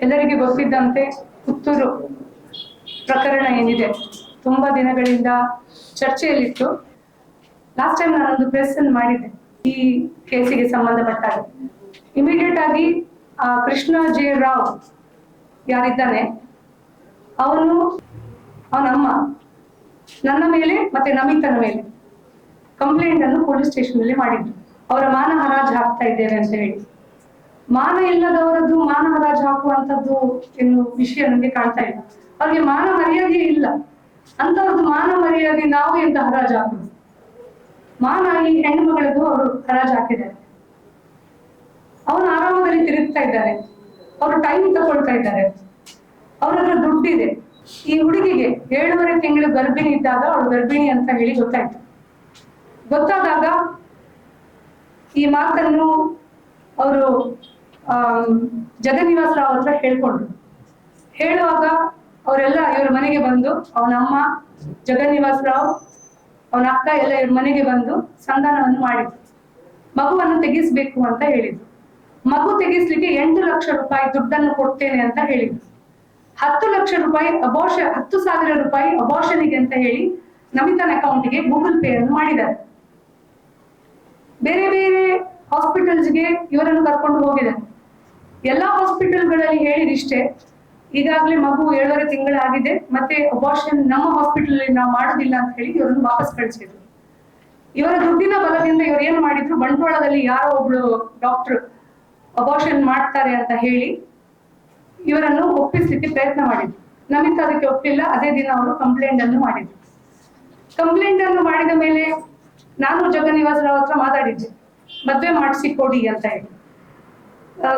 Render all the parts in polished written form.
ಎಲ್ಲರಿಗೆ ಗೊತ್ತಿದ್ದಂತೆ ಪುತ್ತೂರು ಪ್ರಕರಣ ಏನಿದೆ ತುಂಬಾ ದಿನಗಳಿಂದ ಚರ್ಚೆಯಲ್ಲಿತ್ತು. ಲಾಸ್ಟ್ ಟೈಮ್ ನಾನೊಂದು ಪ್ರೆಸ್ ಅನ್ನು ಮಾಡಿದ್ದೆ ಈ ಕೇಸಿಗೆ ಸಂಬಂಧಪಟ್ಟಾಗ. ಇಮಿಡಿಯೇಟ್ ಆಗಿ ಕೃಷ್ಣ ಜೆ ರಾವ್ ಯಾರಿದ್ದಾನೆ ಅವನು ಅವನಮ್ಮ ನನ್ನ ಮೇಲೆ ಮತ್ತೆ ನಮಿತನ ಮೇಲೆ ಕಂಪ್ಲೇಂಟ್ ಅನ್ನು ಪೊಲೀಸ್ ಸ್ಟೇಷನ್ ಅಲ್ಲಿ ಮಾಡಿದ್ರು. ಅವರ ಮಾನ ಹರಾಜು ಹಾಕ್ತಾ ಇದ್ದೇವೆ ಅಂತ ಹೇಳಿ. ಮಾನ ಇಲ್ಲದವರದ್ದು ಮಾನ ಹರಾಜು ಹಾಕುವಂತದ್ದು ಏನು ವಿಷಯ ನನಗೆ ಕಾಣ್ತಾ ಇಲ್ಲ. ಅವ್ರಿಗೆ ಮಾನ ಮರ್ಯಾದೆ ಇಲ್ಲ ಅಂತವ್ರದ್ದು ಮಾನ ಮರ್ಯಾದೆ ನಾವು ಎಂತ ಹರಾಜು ಹಾಕುದು? ಮಾನ ಈ ಹೆಣ್ಣು ಮಗಳದ್ದು ಅವರು ಹರಾಜು ಹಾಕಿದ್ದಾರೆ. ಅವನು ಆರಾಮದಲ್ಲಿ ತಿರುಗ್ತಾ ಇದ್ದಾರೆ, ಅವರು ಟೈಮ್ ತಗೊಳ್ತಾ ಇದ್ದಾರೆ, ಅವ್ರ ಹತ್ರ ದುಡ್ಡಿದೆ. ಈ ಹುಡುಗಿಗೆ 7.5 ತಿಂಗಳು ಗರ್ಭಿಣಿ ಇದ್ದಾಗ ಅವಳು ಗರ್ಭಿಣಿ ಅಂತ ಹೇಳಿ ಗೊತ್ತಾಯ್ತು. ಗೊತ್ತಾದಾಗ ಈ ಮಾತನ್ನು ಅವರು ಜಗನ್ನಿವಾಸ ರಾವ್ ಹತ್ರ ಹೇಳ್ಕೊಂಡ್ರು. ಹೇಳುವಾಗ ಅವರೆಲ್ಲ ಇವ್ರ ಮನೆಗೆ ಬಂದು, ಅವನ ಅಮ್ಮ ಜಗನ್ನಿವಾಸ ರಾವ್ ಅವನ ಅಕ್ಕ ಎಲ್ಲ ಇವ್ರ ಮನೆಗೆ ಬಂದು ಸಂಧಾನವನ್ನು ಮಾಡಿದ್ರು. ಮಗುವನ್ನು ತೆಗಿಸ್ಬೇಕು ಅಂತ ಹೇಳಿದ್ರು. ಮಗು ತೆಗಿಸ್ಲಿಕ್ಕೆ 8 ಲಕ್ಷ ರೂಪಾಯಿ ದುಡ್ಡನ್ನು ಕೊಡ್ತೇನೆ ಅಂತ ಹೇಳಿದ್ರು. 10 ಲಕ್ಷ ರೂಪಾಯಿ 10,000 ರೂಪಾಯಿ ಅಬೋಷನಿಗೆ ಅಂತ ಹೇಳಿ ನಮಿತನ ಅಕೌಂಟ್ಗೆ ಗೂಗಲ್ ಪೇ ಅನ್ನು ಮಾಡಿದ್ದಾರೆ. ಬೇರೆ ಬೇರೆ ಹಾಸ್ಪಿಟಲ್ಸ್ಗೆ ಇವರನ್ನು ಕರ್ಕೊಂಡು ಹೋಗಿದ್ದಾರೆ. ಎಲ್ಲಾ ಹಾಸ್ಪಿಟಲ್ಗಳಲ್ಲಿ ಹೇಳಿದಿಷ್ಟೇ, ಈಗಾಗಲೇ ಮಗು 7.5 ತಿಂಗಳಾಗಿದೆ, ಮತ್ತೆ ಅಬೋಷನ್ ನಮ್ಮ ಹಾಸ್ಪಿಟಲ್ ಅಲ್ಲಿ ನಾವು ಮಾಡುದಿಲ್ಲ ಅಂತ ಹೇಳಿ ಇವರನ್ನು ವಾಪಸ್ ಕಳಿಸಿದ್ರು. ಇವರ ದುಡ್ಡಿನ ಬಲದಿಂದ ಇವರು ಏನ್ ಮಾಡಿದ್ರು, ಬಂಟ್ವಾಳದಲ್ಲಿ ಯಾರೋ ಒಬ್ಳು ಡಾಕ್ಟರ್ ಅಬೋಷನ್ ಮಾಡ್ತಾರೆ ಅಂತ ಹೇಳಿ ಇವರನ್ನು ಒಪ್ಪಿಸ್ಲಿಕ್ಕೆ ಪ್ರಯತ್ನ ಮಾಡಿದ್ರು. ನಮಿತ ಅದಕ್ಕೆ ಒಪ್ಪಿಲ್ಲ. ಅದೇ ದಿನ ಅವರು ಕಂಪ್ಲೇಂಟ್ ಅನ್ನು ಮಾಡಿದ್ರು. ಕಂಪ್ಲೇಂಟ್ ಅನ್ನು ಮಾಡಿದ ಮೇಲೆ ನಾನು ಜಗನ್ನಿವಾಸ ರಾವ್ ಹತ್ರ ಮಾತಾಡಿದ್ದೆ, ಮದ್ವೆ ಮಾಡಿಸಿ ಕೊಡಿ ಅಂತ ಹೇಳಿ.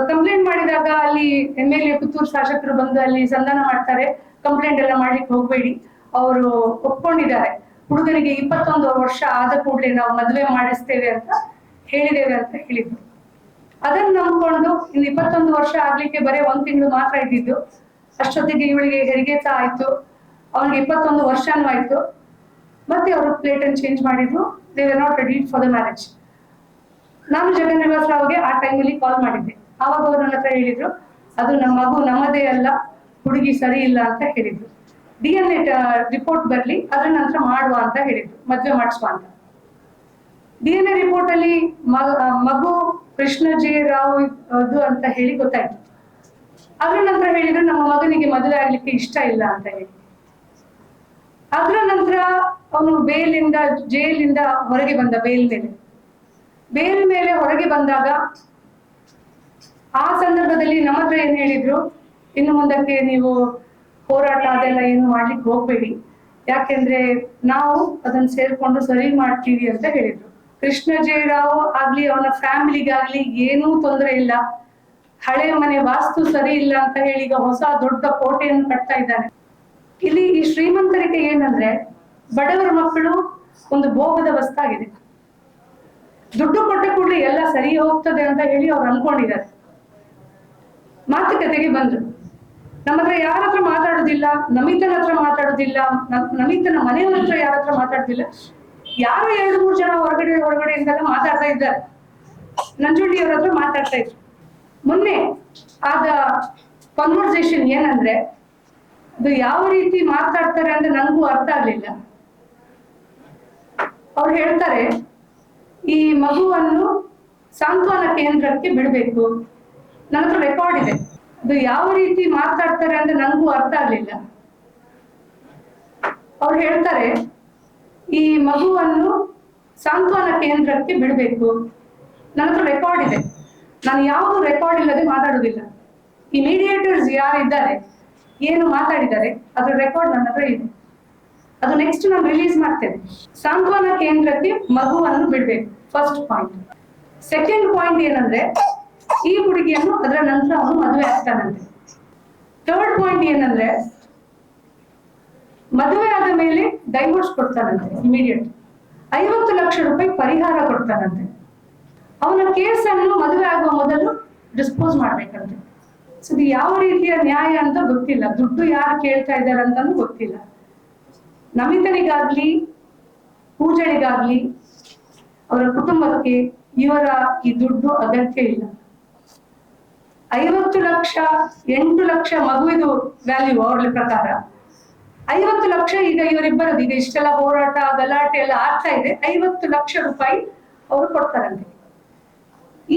ಕಂಪ್ಲೇಂಟ್ ಮಾಡಿದಾಗ ಅಲ್ಲಿ MLA ಪುತ್ತೂರು ಶಾಸಕರು ಬಂದು ಅಲ್ಲಿ ಸಂಧಾನ ಮಾಡ್ತಾರೆ, ಕಂಪ್ಲೇಂಟ್ ಎಲ್ಲ ಮಾಡ್ಲಿಕ್ಕೆ ಹೋಗ್ಬೇಡಿ, ಅವರು ಒಪ್ಕೊಂಡಿದ್ದಾರೆ, ಹುಡುಗನಿಗೆ 21 ವರ್ಷ ಆದ ಕೂಡಲೇ ನಾವು ಮದುವೆ ಮಾಡಿಸ್ತೇವೆ ಅಂತ ಹೇಳಿದ್ದೇವೆ ಅಂತ ಹೇಳಿದ್ರು. ಅದನ್ನು ನಂಬ್ಕೊಂಡು ಇನ್ನು 21 ವರ್ಷ ಆಗ್ಲಿಕ್ಕೆ ಬರೀ 1 ತಿಂಗಳು ಮಾತ್ರ ಇದ್ದಿದ್ದು. ಅಷ್ಟೊತ್ತಿಗೆ ಇವಳಿಗೆ ಹೆರಿಗೆ ಆಯ್ತು, ಅವನಿಗೆ 21 ವರ್ಷನೂ ಆಯ್ತು. ಮತ್ತೆ ಅವರು ಪ್ಲೇಟ್ ಅನ್ನು ಚೇಂಜ್ ಮಾಡಿದ್ರು. They were not ready for the marriage. ನಾನು ಜಗನ್ನಿವಾಸ ರಾವ್ಗೆ ಆ ಟೈಮಲ್ಲಿ ಕಾಲ್ ಮಾಡಿದ್ದೆ. ಆವಾಗ ಅವರು ನನ್ನ ಹತ್ರ ಹೇಳಿದ್ರು, ಅದು ನಮ್ಮ ಮಗು ನಮ್ಮದೇ ಅಲ್ಲ, ಹುಡುಗಿ ಸರಿ ಇಲ್ಲ ಅಂತ ಹೇಳಿದ್ರು. DNA ರಿಪೋರ್ಟ್ ಬರ್ಲಿ, ಅದ್ರ ನಂತರ ಮಾಡುವ ಅಂತ ಹೇಳಿದ್ರು, ಮದ್ವೆ ಮಾಡಿಸುವ ಅಂತ. DNA ರಿಪೋರ್ಟ್ ಅಲ್ಲಿ ಮಗು ಕೃಷ್ಣ ಜೆ ರಾವ್ ಅದು ಅಂತ ಹೇಳಿ ಗೊತ್ತಾಯ್ತು. ಅದ್ರ ನಂತರ ಹೇಳಿದ್ರು ನಮ್ಮ ಮಗನಿಗೆ ಮದುವೆ ಆಗ್ಲಿಕ್ಕೆ ಇಷ್ಟ ಇಲ್ಲ ಅಂತ ಹೇಳಿ. ಅದ್ರ ನಂತರ ಅವನು ಜೈಲಿಂದ ಹೊರಗೆ ಬಂದ. ಬೇಲ್ ಮೇಲೆ ಹೊರಗೆ ಬಂದಾಗ ಆ ಸಂದರ್ಭದಲ್ಲಿ ನಮ್ಮ ಹತ್ರ ಏನ್ ಹೇಳಿದ್ರು, ಇನ್ನು ಮುಂದಕ್ಕೆ ನೀವು ಹೋರಾಟ ಅದೆಲ್ಲ ಏನು ಮಾಡ್ಲಿಕ್ಕೆ ಹೋಗ್ಬೇಡಿ, ಯಾಕೆಂದ್ರೆ ನಾವು ಅದನ್ನ ಸೇರ್ಕೊಂಡು ಸರಿ ಮಾಡ್ತೀವಿ ಅಂತ ಹೇಳಿದ್ರು. ಕೃಷ್ಣ ಜೆ ರಾವ್ ಆಗ್ಲಿ ಅವನ ಫ್ಯಾಮಿಲಿಗಾಗ್ಲಿ ಏನೂ ತೊಂದರೆ ಇಲ್ಲ. ಹಳೆ ಮನೆ ವಾಸ್ತು ಸರಿ ಇಲ್ಲ ಅಂತ ಹೇಳಿ ಈಗ ಹೊಸ ದೊಡ್ಡ ಕೋಟೆಯನ್ನು ಕಟ್ತಾ ಇದ್ದಾನೆ. ಇಲ್ಲಿ ಈ ಶ್ರೀಮಂತರಿಗೆ ಏನಂದ್ರೆ, ಬಡವರ ಮಕ್ಕಳು ಒಂದು ಭೋಗದ ವಸ್ತಾಗಿದೆ. ದುಡ್ಡು ಕೊಟ್ಟ ಕೂಡಲೇ ಎಲ್ಲ ಸರಿ ಹೋಗ್ತದೆ ಅಂತ ಹೇಳಿ ಅವ್ರು ಅನ್ಕೊಂಡಿದ್ದಾರೆ. ಮಾತುಕತೆಗೆ ಬಂದ್ರು. ನಮ್ಮ ಹತ್ರ ಯಾರ ಹತ್ರ ಮಾತಾಡುದಿಲ್ಲ, ನಮಿತನ ಹತ್ರ ಮಾತಾಡುದಿಲ್ಲ, ನಮಿತನ ಮನೆಯವ್ರ ಹತ್ರ ಯಾರ ಹತ್ರ ಮಾತಾಡುದಿಲ್ಲ. ಯಾರು 2-3 ಜನ ಹೊರಗಡೆ ಇಂದೆಲ್ಲ ಮಾತಾಡ್ತಾ ಇದ್ದಾರೆ. ನಂಜುಂಡಿ ಅವ್ರ ಹತ್ರ ಮಾತಾಡ್ತಾ ಇದ್ರು. ಮೊನ್ನೆ ಆದ ಕಾನ್ವರ್ಸೇಷನ್ ಏನಂದ್ರೆ, ಅದು ಯಾವ ರೀತಿ ಮಾತಾಡ್ತಾರೆ ಅಂದ್ರೆ ನನಗೂ ಅರ್ಥ ಆಗ್ಲಿಲ್ಲ. ಅವ್ರು ಹೇಳ್ತಾರೆ, ಈ ಮಗುವನ್ನು ಸಾಂತ್ವನ ಕೇಂದ್ರಕ್ಕೆ ಬಿಡ್ಬೇಕು. ನನ್ನ ಹತ್ರ ರೆಕಾರ್ಡ್ ಇದೆ. ಅದು ಯಾವ ರೀತಿ ಮಾತಾಡ್ತಾರೆ ಅಂದ್ರೆ ನನಗೂ ಅರ್ಥ ಆಗ್ಲಿಲ್ಲ. ಅವ್ರು ಹೇಳ್ತಾರೆ, ಈ ಮಗುವನ್ನು ಸಾಂತ್ವನ ಕೇಂದ್ರಕ್ಕೆ ಬಿಡ್ಬೇಕು. ನನ್ನ ಹತ್ರ ರೆಕಾರ್ಡ್ ಇದೆ. ನಾನು ಯಾವುದು ರೆಕಾರ್ಡ್ ಇಲ್ಲದೆ ಮಾತಾಡುದಿಲ್ಲ. ಈ ಮೀಡಿಯೇಟರ್ಸ್ ಯಾರಿದ್ದಾರೆ, ಏನು ಮಾತಾಡಿದ್ದಾರೆ, ಅದ್ರ ರೆಕಾರ್ಡ್ ನನ್ನ ಹತ್ರ ಇದೆ. ಅದು ನೆಕ್ಸ್ಟ್ ನಾನು ರಿಲೀಸ್ ಮಾಡ್ತೇನೆ. ಸಾಂತ್ವನ ಕೇಂದ್ರಕ್ಕೆ ಮಗುವನ್ನು ಬಿಡ್ಬೇಕು, ಫಸ್ಟ್ ಪಾಯಿಂಟ್. ಸೆಕೆಂಡ್ ಪಾಯಿಂಟ್ ಏನಂದ್ರೆ, ಈ ಹುಡುಗಿಯನ್ನು ಅದರ ನಂತರ ಅವನು ಮದುವೆ ಆಗ್ತಾನಂತೆ. ಥರ್ಡ್ ಪಾಯಿಂಟ್ ಏನಂದ್ರೆ, ಮದುವೆ ಆದ ಮೇಲೆ ಡೈವೋರ್ಸ್ ಕೊಡ್ತಾನಂತೆ ಇಮಿಡಿಯೇಟ್. 50 ಲಕ್ಷ ರೂಪಾಯಿ ಪರಿಹಾರ ಕೊಡ್ತಾನಂತೆ. ಅವನ ಕೇಸನ್ನು ಮದುವೆ ಆಗುವ ಮೊದಲು ಡಿಸ್ಪೋಸ್ ಮಾಡ್ಬೇಕಂತೆ. ಸೊ ಇದು ಯಾವ ರೀತಿಯ ನ್ಯಾಯ ಅಂತ ಗೊತ್ತಿಲ್ಲ. ದುಡ್ಡು ಯಾರು ಕೇಳ್ತಾ ಇದ್ದಾರೆ ಅಂತಾನು ಗೊತ್ತಿಲ್ಲ. ನಮಿತನಿಗಾಗ್ಲಿ ಪೂಜಳಿಗಾಗ್ಲಿ ಅವರ ಕುಟುಂಬಕ್ಕೆ ಇವರ ಈ ದುಡ್ಡು ಅಗತ್ಯ ಇಲ್ಲ. 50 ಲಕ್ಷ 8 ಲಕ್ಷ ಮಗುವಿದು ವ್ಯಾಲ್ಯೂ ಅವ್ರ ಪ್ರಕಾರ. 50 ಲಕ್ಷ ಈಗ ಇವರಿಬ್ಬರದು, ಈಗ ಇಷ್ಟೆಲ್ಲ ಹೋರಾಟ ಗಲಾಟೆ ಎಲ್ಲ ಆಗ್ತಾ ಇದೆ, 50 ಲಕ್ಷ ರೂಪಾಯಿ ಅವರು ಕೊಡ್ತಾರಂತೆ.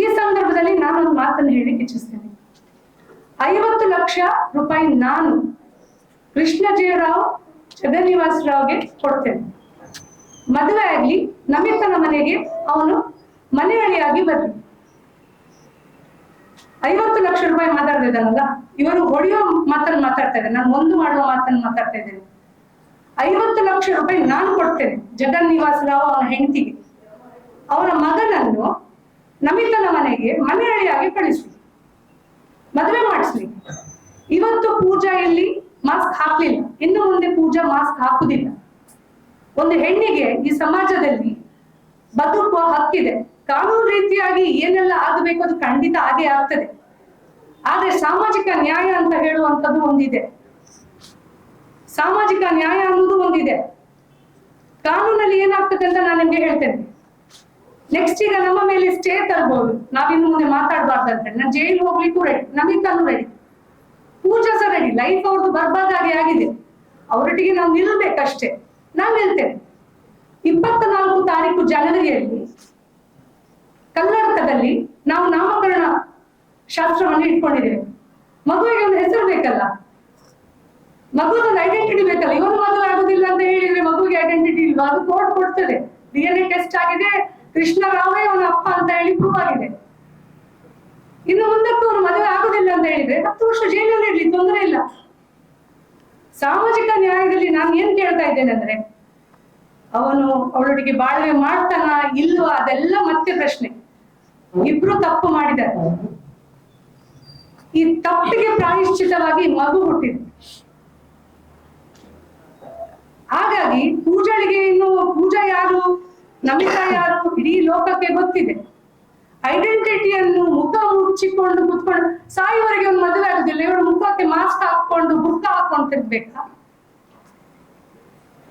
ಈ ಸಂದರ್ಭದಲ್ಲಿ ನಾನೊಂದು ಮಾತನ್ನು ಹೇಳಿ ಇಚ್ಛಿಸ್ತೇನೆ. 50 ಲಕ್ಷ ರೂಪಾಯಿ ನಾನು ಕೃಷ್ಣಜೀರಾವ್ ಜಗನ್ನಿವಾಸ ರಾವ್ಗೆ ಕೊಡ್ತೇನೆ. ಮದುವೆ ಆಗ್ಲಿ, ನಮಿತನ ಮನೆಗೆ ಅವನು ಮನೆಯಳಿಯಾಗಿ ಬರ್ಲಿ. 50 ಲಕ್ಷ ರೂಪಾಯಿ ಮಾತಾಡ್ತಿದ್ದಾನಲ್ಲ, ಇವರು ಹೊಡೆಯೋ ಮಾತನ್ನು ಮಾತಾಡ್ತಾ ಇದ್ದಾರೆ, ನಾನು ಒಂದು ಮಾಡುವ ಮಾತನ್ನು ಮಾತಾಡ್ತಾ ಇದ್ದೇನೆ. 50 ಲಕ್ಷ ರೂಪಾಯಿ ನಾನು ಕೊಡ್ತೇನೆ ಜಗನ್ನಿವಾಸ ರಾವ್ ಅವನ ಹೆಂಡತಿಗೆ, ಅವರ ಮಗನನ್ನು ನಮಿತನ ಮನೆಗೆ ಮನೆಯಳಿಯಾಗಿ ಕಳಿಸ್ಲಿ, ಮದುವೆ ಮಾಡಿಸ್ಲಿ. ಇವತ್ತು ಪೂಜಾ ಇಲ್ಲಿ ಮಾಸ್ಕ್ ಹಾಕ್ಲಿಲ್ಲ, ಇನ್ನು ಮುಂದೆ ಪೂಜಾ ಮಾಸ್ಕ್ ಹಾಕುದಿಲ್ಲ. ಒಂದು ಹೆಣ್ಣಿಗೆ ಈ ಸಮಾಜದಲ್ಲಿ ಬದುಕುವ ಹಕ್ಕಿದೆ. ಕಾನೂನು ರೀತಿಯಾಗಿ ಏನೆಲ್ಲ ಆಗಬೇಕು ಅದು ಖಂಡಿತ ಆಗೇ ಆಗ್ತದೆ. ಆದ್ರೆ ಸಾಮಾಜಿಕ ನ್ಯಾಯ ಅಂತ ಹೇಳುವಂಥದ್ದು ಒಂದಿದೆ, ಸಾಮಾಜಿಕ ನ್ಯಾಯ ಅನ್ನೋದು ಒಂದಿದೆ. ಕಾನೂನಲ್ಲಿ ಏನಾಗ್ತದೆ ಅಂತ ನಾನು ನಿಮ್ಗೆ ಹೇಳ್ತೇನೆ. ನೆಕ್ಸ್ಟ್ ಈಗ ನಮ್ಮ ಮೇಲೆ ಸ್ಟೇ ತರ್ಬೋದು, ನಾವಿನ್ನು ಮುಂದೆ ಮಾತಾಡಬಾರ್ದಂತ. ನಾನು ಜೈಲ್ ಹೋಗ್ಲಿಕ್ಕೂ ರೆಡಿ, ನಮಿತಾನು ರೆಡಿ, ಪೂಜಾ ಸಹ ರೆಡಿ. ಲೈಫ್ ಅವ್ರದ್ದು ಬರ್ಬಾದಾಗಿ ಆಗಿದೆ, ಅವರೊಟ್ಟಿಗೆ ನಾವು ನಿಲ್ಬೇಕಷ್ಟೇ. ನಾನು ಹೇಳ್ತೇನೆ, 24 ತಾರೀಕು ಜನವರಿಯಲ್ಲಿ ಕರ್ನಾಟಕದಲ್ಲಿ ನಾವು ನಾಮಕರಣ ಶಾಸ್ತ್ರವನ್ನು ಇಟ್ಕೊಂಡಿದ್ದೇವೆ. ಮಗುವಿಗೆ ಒಂದು ಹೆಸರು ಬೇಕಲ್ಲ, ಮಗುವೊಂದು ಐಡೆಂಟಿಟಿ ಬೇಕಲ್ಲ. ಇವನು ಮದುವೆ ಆಗುದಿಲ್ಲ ಅಂತ ಹೇಳಿದ್ರೆ ಮಗುವಿಗೆ ಐಡೆಂಟಿಟಿ ಇಲ್ವಾ? ಅದು ಕೋರ್ಟ್ ಕೊಡ್ತದೆ. DNA ಟೆಸ್ಟ್ ಆಗಿದೆ, ಕೃಷ್ಣರಾವೇ ಅವನ ಅಪ್ಪ ಅಂತ ಹೇಳಿ ಪ್ರೂವ್ ಆಗಿದೆ. ಇನ್ನು ಮುಂದಕ್ಕೂ ಅವನು ಮದುವೆ ಆಗುದಿಲ್ಲ ಅಂತ ಹೇಳಿದ್ರೆ 10 ವರ್ಷ ಜೈಲಲ್ಲಿ ಇರ್ಲಿ, ತೊಂದರೆ ಇಲ್ಲ. ಸಾಮಾಜಿಕ ನ್ಯಾಯದಲ್ಲಿ ನಾನು ಏನ್ ಕೇಳ್ತಾ ಇದ್ದೇನೆ ಅಂದ್ರೆ, ಅವನು ಅವಳೊಟ್ಟಿಗೆ ಬಾಳ್ವೆ ಮಾಡ್ತಾನ ಇಲ್ವಾ ಅದೆಲ್ಲ ಮತ್ತೆ ಪ್ರಶ್ನೆ. ಇಬ್ರು ತಪ್ಪು ಮಾಡಿದ್ದಾರೆ, ಈ ತಪ್ಪಿಗೆ ಪ್ರಾಯಶ್ಚಿತವಾಗಿ ಮಗು ಹುಟ್ಟಿದೆ. ಹಾಗಾಗಿ ಪೂಜಾಳಿಗೆ ಇನ್ನು ಪೂಜಾ ಯಾರು, ನಮಿತಾ ಯಾರು ಇಡೀ ಲೋಕಕ್ಕೆ ಗೊತ್ತಿದೆ. ಐಡೆಂಟಿಟಿಯನ್ನು ಮುಖ ಮುಚ್ಚಿಕೊಂಡು ಕುತ್ಕೊಂಡು ಸಾಯುವವರೆಗೆ ಒಂದು ಮದುವೆ ಆಗುದಿಲ್ಲ. ಇವಳು ಮುಖಕ್ಕೆ ಮಾಸ್ಕ್ ಹಾಕೊಂಡು ಬುಕ್ಕ ಹಾಕೊಂಡು ತಿರ್ಬೇಕಾ?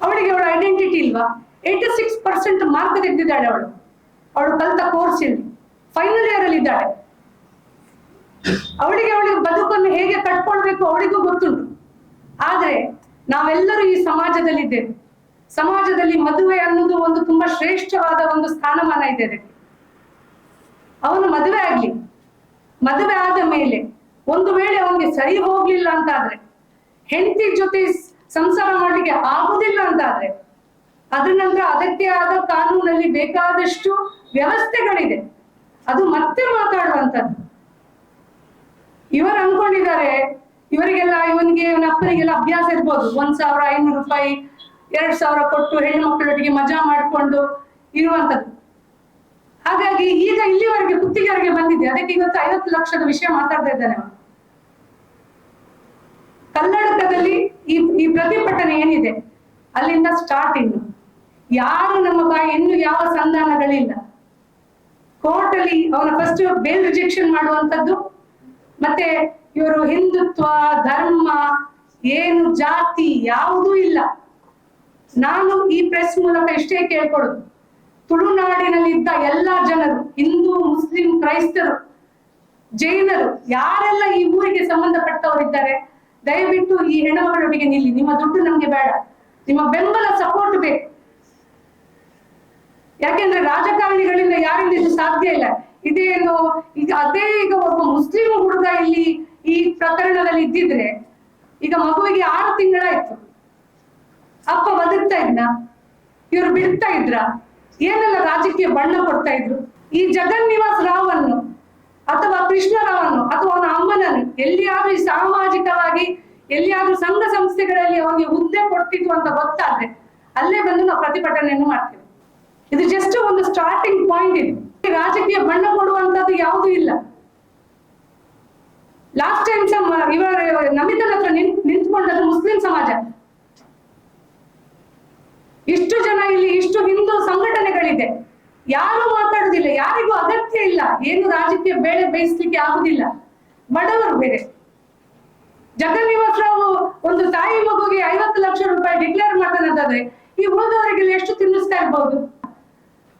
ಅವಳಿಗೆ ಅವಳ ಐಡೆಂಟಿಟಿ ಇಲ್ವಾ? 86% ಮಾರ್ಕ್ ತೆಗೆದಿದ್ದಾಳೆ ಅವಳು ಕಲಿತ ಕೋರ್ಸ್ ಇಲ್ಲಿ ಫೈನಲ್ ಇಯರ್ ಅಲ್ಲಿ ಇದ್ದಾಳೆ. ಅವಳಿಗೆ ಬದುಕನ್ನು ಹೇಗೆ ಕಟ್ಕೊಳ್ಬೇಕು ಅವಳಿಗೂ ಗೊತ್ತುಂಟು. ಆದ್ರೆ ನಾವೆಲ್ಲರೂ ಈ ಸಮಾಜದಲ್ಲಿದ್ದೇವೆ. ಸಮಾಜದಲ್ಲಿ ಮದುವೆ ಅನ್ನೋದು ಒಂದು ತುಂಬಾ ಶ್ರೇಷ್ಠವಾದ ಒಂದು ಸ್ಥಾನಮಾನ ಇದೆ. ಅವನು ಮದುವೆ ಆಗ್ಲಿ, ಮದುವೆ ಆದ ಮೇಲೆ ಒಂದು ವೇಳೆ ಅವನಿಗೆ ಸರಿ ಹೋಗ್ಲಿಲ್ಲ ಅಂತ ಆದ್ರೆ, ಹೆಂಡತಿ ಜೊತೆ ಸಂಸಾರ ಮಾಡ್ಲಿಕ್ಕೆ ಆಗುದಿಲ್ಲ ಅಂತ ಆದ್ರೆ, ಅದ್ರ ನಂತರ ಅದಕ್ಕೆ ಆದ ಕಾನೂನಲ್ಲಿ ಬೇಕಾದಷ್ಟು ವ್ಯವಸ್ಥೆಗಳಿದೆ, ಅದು ಮತ್ತೆ ಮಾತಾಡುವಂಥದ್ದು. ಇವರು ಅನ್ಕೊಂಡಿದ್ದಾರೆ ಇವರಿಗೆಲ್ಲ, ಇವನಿಗೆ ಇವನ ಅಪ್ಪನಿಗೆಲ್ಲ ಅಭ್ಯಾಸ ಇರ್ಬೋದು, 1500 ರೂಪಾಯಿ 2000 ಕೊಟ್ಟು ಹೆಣ್ಣು ಮಕ್ಕಳೊಟ್ಟಿಗೆ ಮಜಾ ಮಾಡಿಕೊಂಡು ಇರುವಂತದ್ದು. ಹಾಗಾಗಿ ಈಗ ಇಲ್ಲಿವರೆಗೆ ಕುತ್ತಿಗೆವರೆಗೆ ಬಂದಿದೆ. ಅದಕ್ಕೆ ಇವತ್ತು 50 ಲಕ್ಷದ ವಿಷಯ ಮಾತಾಡ್ತಾ ಇದ್ದಾನೆ. ಕರ್ನಾಟಕದಲ್ಲಿ ಈ ಪ್ರತಿಭಟನೆ ಏನಿದೆ ಅಲ್ಲಿಂದ ಸ್ಟಾರ್ಟ್. ಇನ್ನು ಯಾರು ನಮ್ಮ ಬಾಯಿ ಇನ್ನು ಯಾವ ಸಂಧಾನಗಳಿಲ್ಲ. ಕೋರ್ಟ್ ಅಲ್ಲಿ ಅವನ ಫಸ್ಟ್ ಬೇಲ್ ರಿಜೆಕ್ಷನ್ ಮಾಡುವಂತದ್ದು, ಮತ್ತೆ ಇವರು ಹಿಂದುತ್ವ ಧರ್ಮ ಏನು ಜಾತಿ ಯಾವುದೂ ಇಲ್ಲ. ನಾನು ಈ ಪ್ರೆಸ್ ಮೂಲಕ ಇಷ್ಟೇ ಕೇಳ್ಕೊಳ್ಳೋದು, ತುಳುನಾಡಿನಲ್ಲಿದ್ದ ಎಲ್ಲಾ ಜನರು, ಹಿಂದೂ ಮುಸ್ಲಿಂ ಕ್ರೈಸ್ತರು ಜೈನರು ಯಾರೆಲ್ಲ ಈ ಊರಿಗೆ ಸಂಬಂಧಪಟ್ಟವರಿದ್ದಾರೆ, ದಯವಿಟ್ಟು ಈ ಹೆಣ್ಣುಮಗಳೊಟ್ಟಿಗೆ ನಿಲ್ಲಿ. ನಿಮ್ಮ ದುಡ್ಡು ನಮ್ಗೆ ಬೇಡ, ನಿಮ್ಮ ಬೆಂಬಲ ಸಪೋರ್ಟ್ ಬೇಕು. ಯಾಕೆಂದ್ರೆ ರಾಜಕಾರಣಿಗಳಿಂದ ಯಾರಿಂದ ಇದು ಸಾಧ್ಯ ಇಲ್ಲ. ಇದೇನು ಈಗ ಈಗ ಒಬ್ಬ ಮುಸ್ಲಿಂ ಹುಡುಗ ಇಲ್ಲಿ ಈ ಪ್ರಕರಣದಲ್ಲಿ ಇದ್ದಿದ್ರೆ, ಈಗ ಮಗುವಿಗೆ 6 ತಿಂಗಳಾಯ್ತು, ಅಪ್ಪ ಬದುಕ್ತಾ ಇದ್ನ, ಇವರು ಬಿಡ್ತಾ ಇದ್ರ, ಏನೆಲ್ಲ ರಾಜಕೀಯ ಬಣ್ಣ ಕೊಡ್ತಾ ಇದ್ರು. ಈ ಜಗನ್ನಿವಾಸ ರಾವನ್ನು ಅಥವಾ ಕೃಷ್ಣರಾವನ್ನು ಅಥವಾ ಅವನ ಅಮ್ಮನನ್ನು ಎಲ್ಲಿಯಾದ್ರೂ ಈ ಸಾಮಾಜಿಕವಾಗಿ ಎಲ್ಲಿಯಾದ್ರೂ ಸಂಘ ಸಂಸ್ಥೆಗಳಲ್ಲಿ ಅವನಿಗೆ ಹುದ್ದೆ ಕೊಡ್ತಿದ್ವು ಅಂತ ಗೊತ್ತಾದ್ರೆ ಅಲ್ಲೇ ಬಂದು ನಾವು ಪ್ರತಿಭಟನೆಯನ್ನು ಮಾಡ್ತೇವೆ. ಇದು ಜಸ್ಟ್ ಒಂದು ಸ್ಟಾರ್ಟಿಂಗ್ ಪಾಯಿಂಟ್. ಇದು ರಾಜಕೀಯ ಬಣ್ಣ ಕೊಡುವಂತದ್ದು ಯಾವುದೂ ಇಲ್ಲ. ಲಾಸ್ಟ್ ಟೈಮ್ ಇವರ ನಮಿತನ ಹತ್ರ ನಿಂತ್ಕೊಂಡದ್ದು ಮುಸ್ಲಿಂ ಸಮಾಜ. ಇಷ್ಟು ಜನ ಇಲ್ಲಿ, ಇಷ್ಟು ಹಿಂದೂ ಸಂಘಟನೆಗಳಿದೆ, ಯಾರು ಮಾತಾಡುದಿಲ್ಲ, ಯಾರಿಗೂ ಅಗತ್ಯ ಇಲ್ಲ. ಏನು ರಾಜಕೀಯ ಬೇಳೆ ಬೇಯಿಸ್ಲಿಕ್ಕೆ ಆಗುದಿಲ್ಲ. ಬಡವರು ಬೇರೆ. ಜಗನ್ನಿವಾಸ ರಾವ್ ಒಂದು ತಾಯಿ ಮಗುಗೆ 50 ಲಕ್ಷ ರೂಪಾಯಿ ಡಿಕ್ಲೇರ್ ಮಾಡ್ತಾನಂತಾದ್ರೆ ಈ ಉಳಿದವರಿಗೆ ಎಷ್ಟು ತಿನ್ನಿಸ್ತಾ ಇರ್ಬೋದು?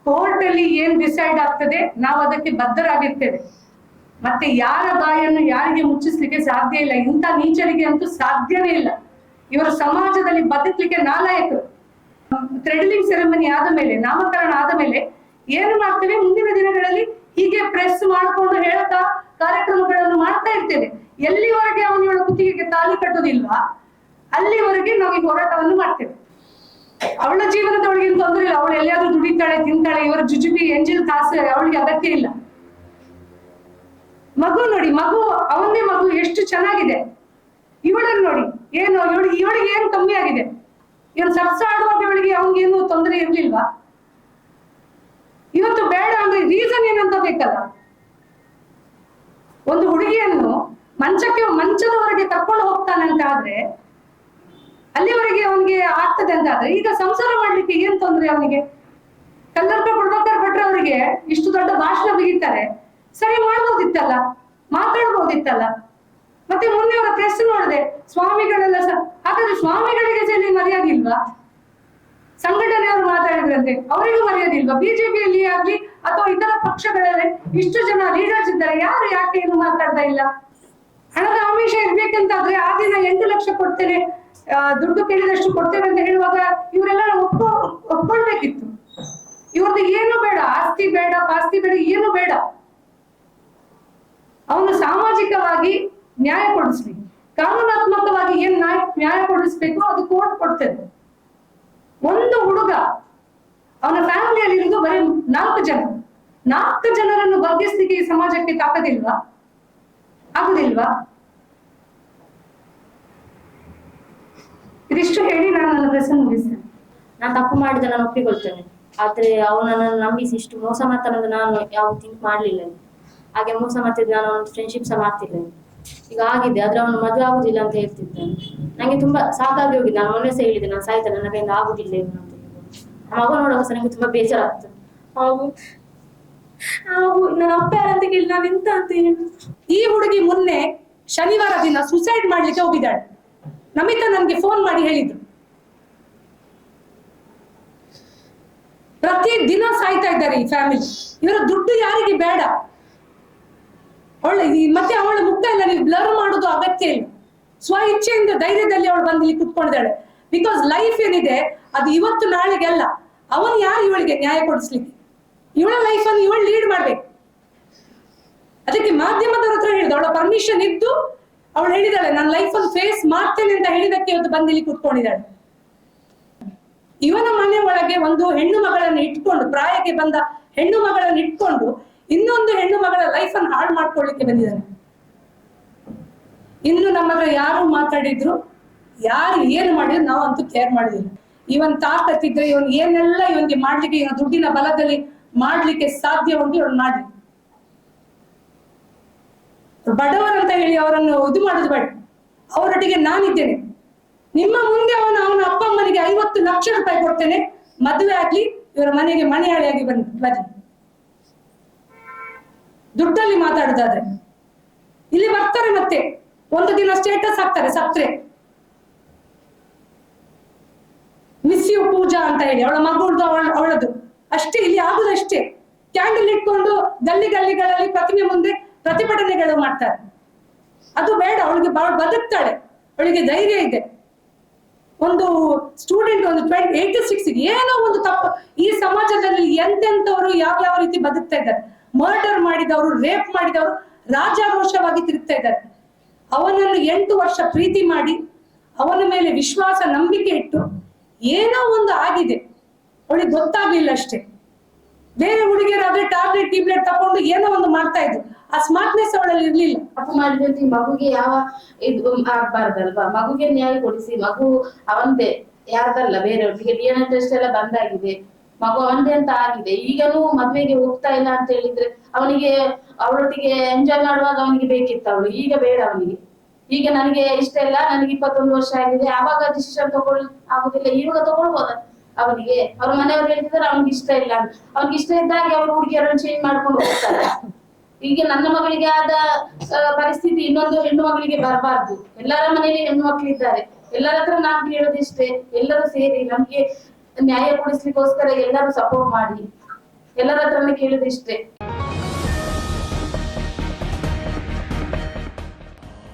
ಕೋರ್ಟ್ ಅಲ್ಲಿ ಏನ್ ಡಿಸೈಡ್ ಆಗ್ತದೆ ನಾವು ಅದಕ್ಕೆ ಬದ್ಧರಾಗಿರ್ತೇವೆ. ಮತ್ತೆ ಯಾರ ಬಾಯನ್ನು ಯಾರಿಗೆ ಮುಚ್ಚಿಸ್ಲಿಕ್ಕೆ ಸಾಧ್ಯ ಇಲ್ಲ. ಇಂಥ ನೀಚರಿಗೆ ಅಂತೂ ಸಾಧ್ಯವೇ ಇಲ್ಲ. ಇವರು ಸಮಾಜದಲ್ಲಿ ಬದುಕಲಿಕ್ಕೆ ನಾಲಾಯಕರು. ಥ್ರೆಡ್ಲಿಂಗ್ ಸೆರೆಮನಿ ಆದ ಮೇಲೆ, ನಾಮಕರಣ ಆದ ಮೇಲೆ ಏನು ಮಾಡ್ತೇವೆ, ಮುಂದಿನ ದಿನಗಳಲ್ಲಿ ಹೀಗೆ ಪ್ರೆಸ್ ಮಾಡ್ಕೊಂಡು ಹೇಳ್ತಾ ಕಾರ್ಯಕ್ರಮಗಳನ್ನು ಮಾಡ್ತಾ ಇರ್ತೇವೆ. ಎಲ್ಲಿವರೆಗೆ ಅವನಿವಳ ಕುತ್ತಿಗೆಗೆ ತಾಲಿ ಕಟ್ಟೋದಿಲ್ವಾ ಅಲ್ಲಿವರೆಗೆ ನಾವು ಈ ಹೋರಾಟವನ್ನು ಮಾಡ್ತೇವೆ. ಅವಳ ಜೀವನದೊಳಗೆ ತೊಂದರೆ ಇಲ್ಲ, ಅವಳು ಎಲ್ಲಿಯಾದ್ರೂ ದುಡಿತಾಳೆ, ತಿಂತಾಳೆ, ಇವರ ಜುಜುಬಿ ಎಂಜಿಲ್ ಕಾಸು ಅವಳಿಗೆ ಅಗತ್ಯ ಇಲ್ಲ. ಮಗು ನೋಡಿ, ಮಗು ಅವನೇ ಮಗು ಎಷ್ಟು ಚೆನ್ನಾಗಿದೆ. ಇವಳನ್ನು ನೋಡಿ, ಏನು ಇವಳಿಗೆ ಏನು ಕಮ್ಮಿ ಆಗಿದೆ? ಇವನು ಸರ್ಸ ಆಡುವಾಗ ಇವಳಿಗೆ ಅವನಿಗೇನು ತೊಂದರೆ ಇರ್ಲಿಲ್ವಾ? ಇವತ್ತು ಬೇಡ ಅಂದ್ರೆ ರೀಸನ್ ಏನಂತ ಬೇಕಲ್ಲ. ಒಂದು ಹುಡುಗಿಯನ್ನು ಮಂಚದವರೆಗೆ ಕರ್ಕೊಂಡು ಹೋಗ್ತಾನೆ ಅಂತ ಆದ್ರೆ, ಅಲ್ಲಿವರೆಗೆ ಅವನಿಗೆ ಆಗ್ತದೆ ಅಂತ ಆದ್ರೆ, ಈಗ ಸಂಸಾರ ಮಾಡ್ಲಿಕ್ಕೆ ಏನ್ ತೊಂದ್ರೆ ಅವನಿಗೆ? ಕಲ್ಲರ್ಕ ಪ್ರಭಾಕರ್ ಭಟ್ರು ಅವರಿಗೆ ಇಷ್ಟು ದೊಡ್ಡ ಭಾಷಣ ಬಿಗಿತಾರೆ, ಸರಿ ಮಾಡ್ಬೋದಿತ್ತಲ್ಲ, ಮಾತಾಡ್ಬೋದಿತ್ತಲ್ಲ. ಮತ್ತೆ ಮೊನ್ನೆ ಅವರ ಪ್ರೆಸ್ ನೋಡಿದೆ, ಸ್ವಾಮಿಗಳೆಲ್ಲ ಹಾಗಾದ್ರೆ ಸ್ವಾಮಿಗಳಿಗೆ ಸರಿ ಮರ್ಯಾದೆ ಇಲ್ವಾ? ಸಂಘಟನೆಯವರು ಮಾತಾಡಿದ್ರಂತೆ, ಅವರಿಗೂ ಮರ್ಯಾದೆ ಇಲ್ವಾ? ಬಿಜೆಪಿಯಲ್ಲಿ ಆಗ್ಲಿ ಅಥವಾ ಇತರ ಪಕ್ಷಗಳಲ್ಲಿ ಇಷ್ಟು ಜನ ಲೀಡರ್ಸ್ ಇದ್ದಾರೆ, ಯಾರು ಯಾಕೆ ಏನು ಮಾತಾಡ್ತಾ ಇಲ್ಲ? ಹಣದ ಆಮಿಷ ಇರ್ಬೇಕಂತಾದ್ರೆ ಆ ದಿನ 8 ಲಕ್ಷ ಕೊಡ್ತೇನೆ, ದುಡ್ಡು ಕೇಳಿದಷ್ಟು ಕೊಡ್ತೇವೆ ಅಂತ ಹೇಳುವಾಗ ಇವರೆಲ್ಲ ಒಪ್ಕೊಳ್ಬೇಕಿತ್ತು. ಇವ್ರದ್ದು ಏನು ಬೇಡ, ಆಸ್ತಿ ಬೇಡ, ಪಾಸ್ತಿ ಬೇಡ, ಏನು ಬೇಡ. ಅವನು ಸಾಮಾಜಿಕವಾಗಿ ನ್ಯಾಯ ಕೊಡಿಸ್ಲಿ, ಕಾನೂನಾತ್ಮಕವಾಗಿ ಏನ್ ನ್ಯಾಯ ಕೊಡಿಸ್ಬೇಕು ಅದು ಕೋರ್ಟ್ ಕೊಡ್ತದೆ. ಒಂದು ಹುಡುಗ ಅವನ ಫ್ಯಾಮಿಲಿಯಲ್ಲಿ ಇರುವುದು ಬರೀ 4 ಜನರನ್ನು ಬಗ್ಗಿಸ್ಲಿಕ್ಕೆ ಈ ಸಮಾಜಕ್ಕೆ ತಾಕದಿಲ್ವಾ? ಆಗುದಿಲ್ವಾ? ಇದಿಷ್ಟು ಹೇಳಿ ನಾನು ನನ್ನ ಪ್ರಶ್ನೆ ಮುಗಿಸ್ತೇನೆ. ನಾನು ತಪ್ಪು ಮಾಡಿದ ನಾನು ಒಪ್ಪಿಕೊಳ್ತೇನೆ. ಆದ್ರೆ ಅವನನ್ನು ನಂಬಿಸಿ ಇಷ್ಟು ಮೋಸ ಮಾಡ್ತಾನಂದ್ರೆ ನಾನು ಯಾವ ಥಿಂಕ್ ಮಾಡ್ಲಿಲ್ಲ. ಹಾಗೆ ಮೋಸ ಮಾಡ್ತಿದ್ದೆ, ನಾನು ಒಂದು ಫ್ರೆಂಡ್ಶಿಪ್ ಸಹ ಮಾಡ್ತಿದ್ದೆ. ಈಗ ಆಗಿದೆ, ಆದ್ರೆ ಅವನು ಮದುವೆ ಆಗುದಿಲ್ಲ ಅಂತ ಹೇಳ್ತಿದ್ದಾನೆ. ನಂಗೆ ತುಂಬಾ ಸಾಕಾಗಿ ಹೋಗಿದೆ. ನಾನು ಮೊನ್ನೆ ಸಹ ಹೇಳಿದೆ, ನಾನು ಸಾಯ್ತಾನೆ, ನನ್ನ ಕೈಯಿಂದ ಆಗುದಿಲ್ಲ ಏನು ಅಂತ. ಮಗ ನೋಡುವಾಗ ಸಹ ನಂಗೆ ತುಂಬಾ ಬೇಜಾರಾಗ್ತದೆ. ನನ್ನ ಅಪ್ಪ ಯಾರಂತ ಕೇಳಿ ನಾನು ಎಂತ ಅಂತ ಹೇಳಿ. ಈ ಹುಡುಗಿ ಮೊನ್ನೆ ಶನಿವಾರ ದಿನ ಸುಸೈಡ್ ಮಾಡ್ಲಿಕ್ಕೆ ಹೋಗಿದ್ದಾಳೆ. ನಮಿತಾ ನನ್ಗೆ ಫೋನ್ ಮಾಡಿ ಹೇಳಿದ್ರು, ಪ್ರತಿ ದಿನ ಸಾಯ್ತಾ ಇದ್ದಾರೆ ಈ ಫ್ಯಾಮಿಲಿ, ಇವರ ದುಡ್ಡು ಯಾರಿಗೆ ಬೇಡ. ಮತ್ತೆ ಅವಳ ಮುಖ ಎಲ್ಲ ನೀವು ಬ್ಲರ್ ಮಾಡೋದು ಅಗತ್ಯ ಇಲ್ಲ. ಸ್ವ ಇಚ್ಛೆಯಿಂದ ಧೈರ್ಯದಲ್ಲಿ ಅವಳು ಬಂದು ಇಲ್ಲಿ ಕುತ್ಕೊಂಡಿದ್ದಾಳೆ. ಬಿಕಾಸ್ ಲೈಫ್ ಏನಿದೆ ಅದು ಇವತ್ತು ನಾಳೆಗೆ ಅಲ್ಲ. ಅವನು ಯಾರು ಇವಳಿಗೆ ನ್ಯಾಯ ಕೊಡಿಸ್ಲಿಕ್ಕೆ? ಇವಳ ಲೈಫ್ ಅನ್ನು ಇವಳು ಲೀಡ್ ಮಾಡ್ಬೇಕು. ಅದಕ್ಕೆ ಮಾಧ್ಯಮದವ್ರ ಹತ್ರ ಹೇಳಿದ, ಅವಳ ಪರ್ಮಿಷನ್ ಇದ್ದು ಅವಳು ಹೇಳಿದಾಳೆ, ನಾನು ಲೈಫ್ ಅನ್ನು ಫೇಸ್ ಮಾಡ್ತೇನೆ ಅಂತ ಹೇಳಿದಕ್ಕೆ ಇವತ್ತು ಬಂದು ಇಲ್ಲಿ ಕುತ್ಕೊಂಡಿದ್ದಾಳೆ. ಇವನ ಮನೆ ಒಳಗೆ ಒಂದು ಹೆಣ್ಣು ಮಗಳನ್ನು ಇಟ್ಕೊಂಡು, ಪ್ರಾಯಕ್ಕೆ ಬಂದ ಹೆಣ್ಣು ಮಗಳನ್ನು ಇಟ್ಕೊಂಡು ಇನ್ನೊಂದು ಹೆಣ್ಣು ಮಗಳ ಲೈಫ್ ಅನ್ನು ಹಾಳು ಮಾಡ್ಕೊಳ್ಳಿಕ್ಕೆ ಬಂದಿದ್ದಾನೆ. ಇನ್ನು ನಮ್ಮ ಹತ್ರ ಯಾರು ಮಾತಾಡಿದ್ರು, ಯಾರು ಏನು ಮಾಡಿದ್ರು ನಾವು ಅಂತೂ ಕೇರ್ ಮಾಡಿದಿಲ್ಲ. ಇವನ್ ತಾಕತ್ತಿದ್ರೆ ಇವನ್ ಏನೆಲ್ಲ ಇವನ್ಗೆ ಮಾಡ್ಲಿಕ್ಕೆ, ಇವನ ದುಡ್ಡಿನ ಬಲದಲ್ಲಿ ಮಾಡ್ಲಿಕ್ಕೆ ಸಾಧ್ಯ ಉಂಟು ಇವನು ಮಾಡ್ಲಿ. ಬಡವರಂತ ಹೇಳಿ ಅವರನ್ನು ಇದು ಮಾಡುದು ಬೇಡ. ಅವರೊಟ್ಟಿಗೆ ನಾನಿದ್ದೇನೆ. ನಿಮ್ಮ ಮುಂದೆ ಅವನ ಅಪ್ಪ ಅಮ್ಮನಿಗೆ 50 ಲಕ್ಷ ರೂಪಾಯಿ ಕೊಡ್ತೇನೆ, ಮದುವೆ ಆಗ್ಲಿ, ಇವರ ಮನೆಗೆ ಮನೆಯಾಳಿಯಾಗಿ ಬನ್ನಿ. ದುಡ್ಡಲ್ಲಿ ಮಾತಾಡುದಾದ್ರೆ ಇಲ್ಲಿ ಬರ್ತಾರೆ, ಮತ್ತೆ ಒಂದು ದಿನ ಸ್ಟೇಟಸ್ ಹಾಕ್ತಾರೆ ಸತ್ರೆ, ಮಿಸ್ ಯು ಪೂಜಾ ಅಂತ ಹೇಳಿ, ಅವಳ ಮಗುಳ್ದು ಅವಳದು ಅಷ್ಟೇ. ಇಲ್ಲಿ ಆಗುದಷ್ಟೇ, ಕ್ಯಾಂಡಲ್ ಇಟ್ಕೊಂಡು ಗಲ್ಲಿಗಳಲ್ಲಿ ಪ್ರತಿಮೆ ಮುಂದೆ ಪ್ರತಿಭಟನೆಗಳು ಮಾಡ್ತಾರೆ. ಅದು ಬೇಡ. ಅವಳಿಗೆ ಬದುಕ್ತಾಳೆ, ಅವಳಿಗೆ ಧೈರ್ಯ ಇದೆ. ಒಂದು ಸ್ಟೂಡೆಂಟ್ ಒಂದು 86 ಏನೋ ಒಂದು ತಪ್ಪು. ಈ ಸಮಾಜದಲ್ಲಿ ಎಂತೆಂಥವರು ಯಾವ ರೀತಿ ಬದುಕ್ತಾ ಇದ್ದಾರೆ. ಮರ್ಡರ್ ಮಾಡಿದವರು, ರೇಪ್ ಮಾಡಿದವರು ರಾಜಾರೋಷವಾಗಿ ತಿರುಗ್ತಾ ಇದ್ದಾರೆ. ಅವನನ್ನು 8 ವರ್ಷ ಪ್ರೀತಿ ಮಾಡಿ ಅವನ ಮೇಲೆ ವಿಶ್ವಾಸ ನಂಬಿಕೆ ಇಟ್ಟು ಏನೋ ಒಂದು ಆಗಿದೆ, ಅವಳಿಗೆ ಗೊತ್ತಾಗ್ಲಿಲ್ಲ ಅಷ್ಟೇ. ಬೇರೆ ಹುಡುಗಿಯರಾದ್ರೆ ಟ್ಯಾಬ್ಲೆಟ್ ತಕೊಂಡು ಏನೋ ಒಂದು ಮಾಡ್ತಾ ಇದ್ರು, ಆ ಸ್ಮಾರ್ಟ್ನೆಸ್ ಅವಳಲ್ಲಿ ಇರ್ಲಿಲ್ಲ. ತಪ್ಪು ಮಾಡಿದಂತೆ ಈ ಮಗುಗೆ ಯಾವ ಇದು ಆಗ್ಬಾರ್ದಲ್ವಾ? ಮಗುಗೆ ನ್ಯಾಯ ಕೊಡಿಸಿ. ಮಗು ಅವಂದೇ, ಯಾರ್ದಲ್ಲ, ಬೇರೆಯವ್ರಿಗೆ. DNA ಟೆಸ್ಟ್ ಎಲ್ಲ ಬಂದಾಗಿದೆ, ಮಗು ಅವಂದೇ ಅಂತ ಆಗಿದೆ. ಈಗಲೂ ಮದ್ವೆಗೆ ಹೋಗ್ತಾ ಇಲ್ಲ ಅಂತ ಹೇಳಿದ್ರೆ ಅವನಿಗೆ ಅವಳೊಟ್ಟಿಗೆ ಎಂಜಾಯ್ ಮಾಡುವಾಗ ಅವನಿಗೆ ಬೇಕಿತ್ತು ಅವಳು. ಈಗ ಬೇಡ ಅವನಿಗೆ. ಈಗ ನನಗೆ ಇಷ್ಟ ಇಲ್ಲ, ನನಗೆ 21 ವರ್ಷ ಆಗಿದೆ, ಆವಾಗ ಡಿಸಿಷನ್ ಆಗುದಿಲ್ಲ, ಇವಾಗ ತಗೊಳ್ಬೋದ ಅವನಿಗೆ? ಅವ್ರ ಮನೆಯವ್ರು ಹೇಳ್ತಿದಾರೆ ಅವ್ನಿಗೆ ಇಷ್ಟ ಇಲ್ಲ ಅಂತ. ಅವ್ನಿಗೆ ಇಷ್ಟ ಇದ್ದಾಗೆ ಅವ್ರ ಹುಡುಗಿಯರನ್ನು ಚೇಂಜ್ ಮಾಡ್ಕೊಂಡು ಹೋಗ್ತಾರೆ. ಈಗ ನನ್ನ ಮಗಳಿಗೆ ಆದ ಪರಿಸ್ಥಿತಿ ಇನ್ನೊಂದು ಹೆಣ್ಣು ಮಗಳಿಗೆ ಬರಬಾರ್ದು. ಎಲ್ಲರ ಮನೆಯಲ್ಲಿ ಹೆಣ್ಣು ಮಕ್ಕಳಿದ್ದಾರೆ. ಎಲ್ಲರ ಹತ್ರ ನಾನು ಹೇಳೋದಿಷ್ಟೇ, ಎಲ್ಲರೂ ಸೇರಿ ನಮ್ಗೆ ನ್ಯಾಯ ಕೊಡಿಸ್ಲಿಕ್ಕೋಸ್ಕರ ಎಲ್ಲರೂ ಸಪೋರ್ಟ್ ಮಾಡಿ, ಎಲ್ಲರ ಹತ್ರನೇ ಕೇಳೋದಿಷ್ಟೇ.